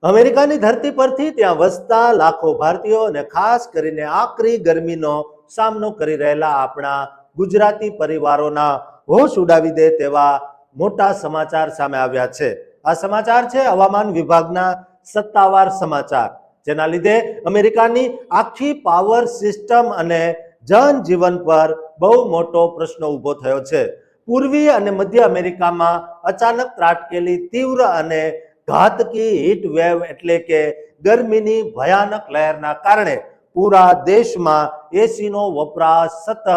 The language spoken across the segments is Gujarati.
અમેરિકાની ધરતી પરથી ત્યાં વસતા લાખો ભારતીયો અને ખાસ કરીને આકરી ગરમીનો સામનો કરી રહેલા આપણા ગુજરાતી પરિવારોના હોશ ઉડાવી દે તેવા મોટા સમાચાર સામે આવ્યા છે. આ સમાચાર છે હવામાન વિભાગના સત્તાવાર સમાચાર, જેના લીધે અમેરિકાની આખી પાવર સિસ્ટમ અને જનજીવન પર બહુ મોટો પ્રશ્ન ઊભો થયો છે. પૂર્વીય અને મધ્ય અમેરિકામાં અચાનક ત્રાટકેલી તીવ્ર અને ઘાતકી હીટ વેવ એટલે કે ગરમીની ભયાનક લહેરના કારણે પૂરા દેશમાં એસીનો વપરાશ સતત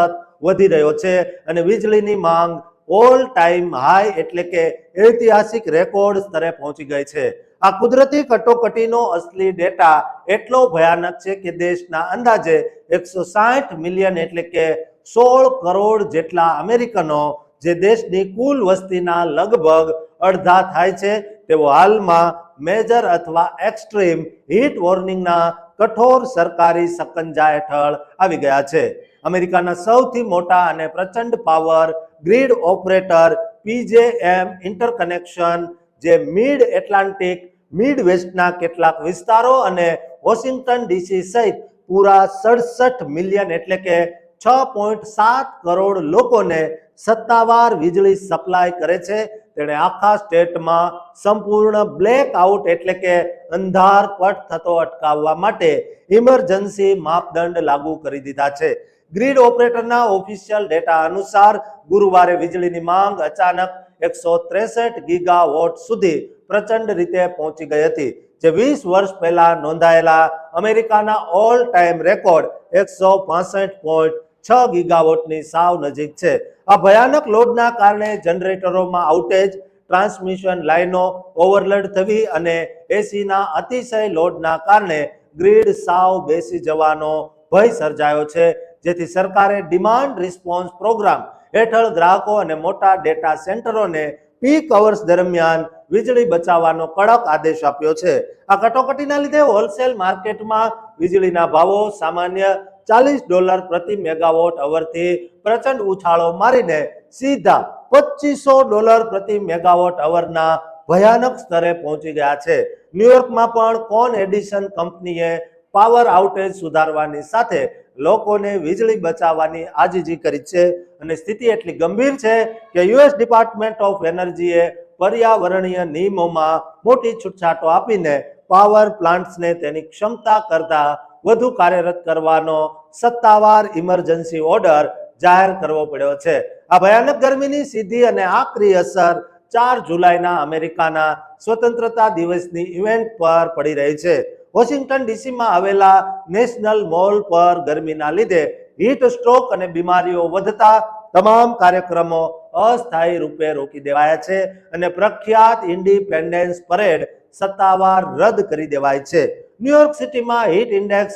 વધી રહ્યો છે અને વીજળીની માંગ ઓલ ટાઈમ હાઈ એટલે કે ઐતિહાસિક રેકોર્ડ સ્તરે પહોંચી ગઈ છે. આ કુદરતી કટોકટીનો અસલી ડેટા એટલો ભયાનક છે કે દેશના અંદાજે 160 મિલિયન એટલે કે 16 કરોડ જેટલા અમેરિકનો, જે દેશની કુલ વસ્તીના લગભગ અડધા થાય છે, તેઓ હાલમાં મેજર અથવા એક્સ્ટ્રીમ હીટ વોર્નિંગના કઠોર સરકારી સકંજા હેઠળ આવી ગયા છે. અમેરિકાના સૌથી મોટા અને પ્રચંડ power grid operator PJM interconnection, જે મિડ એટલાન્ટિક મિડ વેસ્ટના કેટલાક વિસ્તારો અને વોશિંગ્ટન ડીસી સહિત પૂરા 67 મિલિયન એટલે કે 6.7 કરોડ લોકોને સત્તાવાર વીજળી સપ્લાય કરે છે, તેણે આખા સ્ટેટમાં સંપૂર્ણ બ્લેક આઉટ એટલે કે અંધારપટ થતો અટકાવવા માટે ઇમરજન્સી માપદંડ લાગુ કરી દીધા છે. ગ્રીડ ઓપરેટરના ઓફિશિયલ ડેટા અનુસાર ગુરુવારે વીજળીની માંગ અચાનક 163 ગીગાવોટ સુધી પ્રચંડ રીતે પહોંચી ગઈ હતી, જે 20 વર્ષ પહેલા નોંધાયેલા અમેરિકાના ઓલ ટાઈમ રેકોર્ડ 165.6 ગીગાવોટની સાવ નજીક છે. આ ભયાનક લોડના કારણે જનરેટરોમાં આઉટેજ, ટ્રાન્સમિશન લાઇનો ઓવરલોડ થવી અને એસીના અતિશય લોડના કારણે ગ્રીડ સાવ બેસી જવાનો ભય સર્જાયો છે, જેથી સરકારે ડિમાન્ડ રિસ્પોન્સ પ્રોગ્રામ હેઠળ ગ્રાહકો અને મોટા ડેટા સેન્ટરોને પીક અવર્સ દરમિયાન વીજળી બચાવવાનો કડક આદેશ આપ્યો છે. આ કટોકટીના લીધે હોલસેલ માર્કેટમાં વીજળીના ભાવો સામાન્ય $40 પ્રતિ મેગાવોટ અવરથી પ્રચંડ ઉછાળો મારીને સીધા $2500 પ્રતિ મેગાવોટ અવરના ભયાનક સ્તરે પહોંચી ગયા છે. ન્યુયોર્કમાં પણ કોન એડિશન કંપનીએ પાવર આઉટેજ સુધારવાની સાથે લોકોને વીજળી બચાવવાની આજીજી કરી છે અને સ્થિતિ એટલી ગંભીર છે કે યુએસ ડિપાર્ટમેન્ટ ઓફ એનર્જીએ પર્યાવરણીય નિયમોમાં મોટી છૂટછાટો આપીને પાવર પ્લાન્ટ્સને તેની ક્ષમતા કરતા વધુ કાર્યરત કરવાનો સત્તાવાર ઇમરજન્સી ઓર્ડર જાહેર કરવો પડ્યો છે. આ ભયાનક ગરમીની સીધી અને આકરી અસર 4 જુલાઈના અમેરિકાના સ્વતંત્રતા દિવસની ઇવેન્ટ પર પડી રહી છે. વોશિંગ્ટન ડીસીમાં આવેલા નેશનલ મોલ પર ગરમીના લીધે હીટ સ્ટ્રોક અને બીમારીઓ વધતા તમામ કાર્યક્રમો અસ્થાયી રૂપે રોકી દેવાયા છે અને પ્રખ્યાત ઇન્ડિપેન્ડન્સ પરેડ સત્તાવાર રદ કરી દેવાય છે. ન્યુયોર્ક સિટીમાં હીટ ઇન્ડેક્સ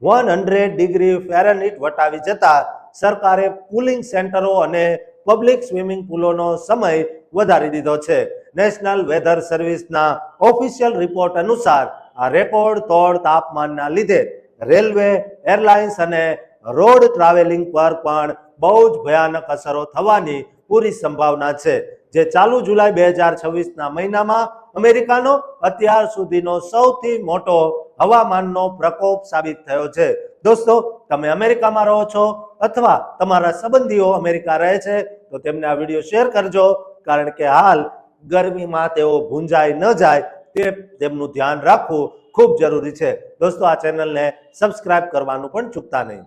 100 ડિગ્રી ફેરનહીટ વટાવી જતા સરકારે કુલિંગ સેન્ટરો અને પબ્લિક સ્વિમિંગ પુલોનો સમય વધારી દીધો છે. નેશનલ વેધર સર્વિસના ઓફિશિયલ રિપોર્ટ અનુસાર આ રેકોર્ડ તોડ તાપમાનના લીધે રેલવે, એરલાઇન્સ અને રોડ ટ્રાવેલિંગ પર પણ બહુ જ ભયાનક અસરો થવાની પૂરી સંભાવના છે, જે ચાલુ જુલાઈ 2026ના મહિનામાં અમેરિકાનો અત્યાર સુધીનો સૌથી મોટો હવામાનનો પ્રકોપ સાબિત થયો છે. દોસ્તો, તમે અમેરિકામાં રહો છો અથવા તમારા સંબંધીઓ અમેરિકા રહે છે તો તેમને આ વિડીયો શેર કરજો, કારણ કે હાલ ગરમીમાં તેઓ ભૂંજાઈ ન જાય તે તેમનું ધ્યાન રાખવું ખૂબ જરૂરી છે. દોસ્તો, આ ચેનલને સબસ્ક્રાઇબ કરવાનું પણ ચૂકતા નહીં.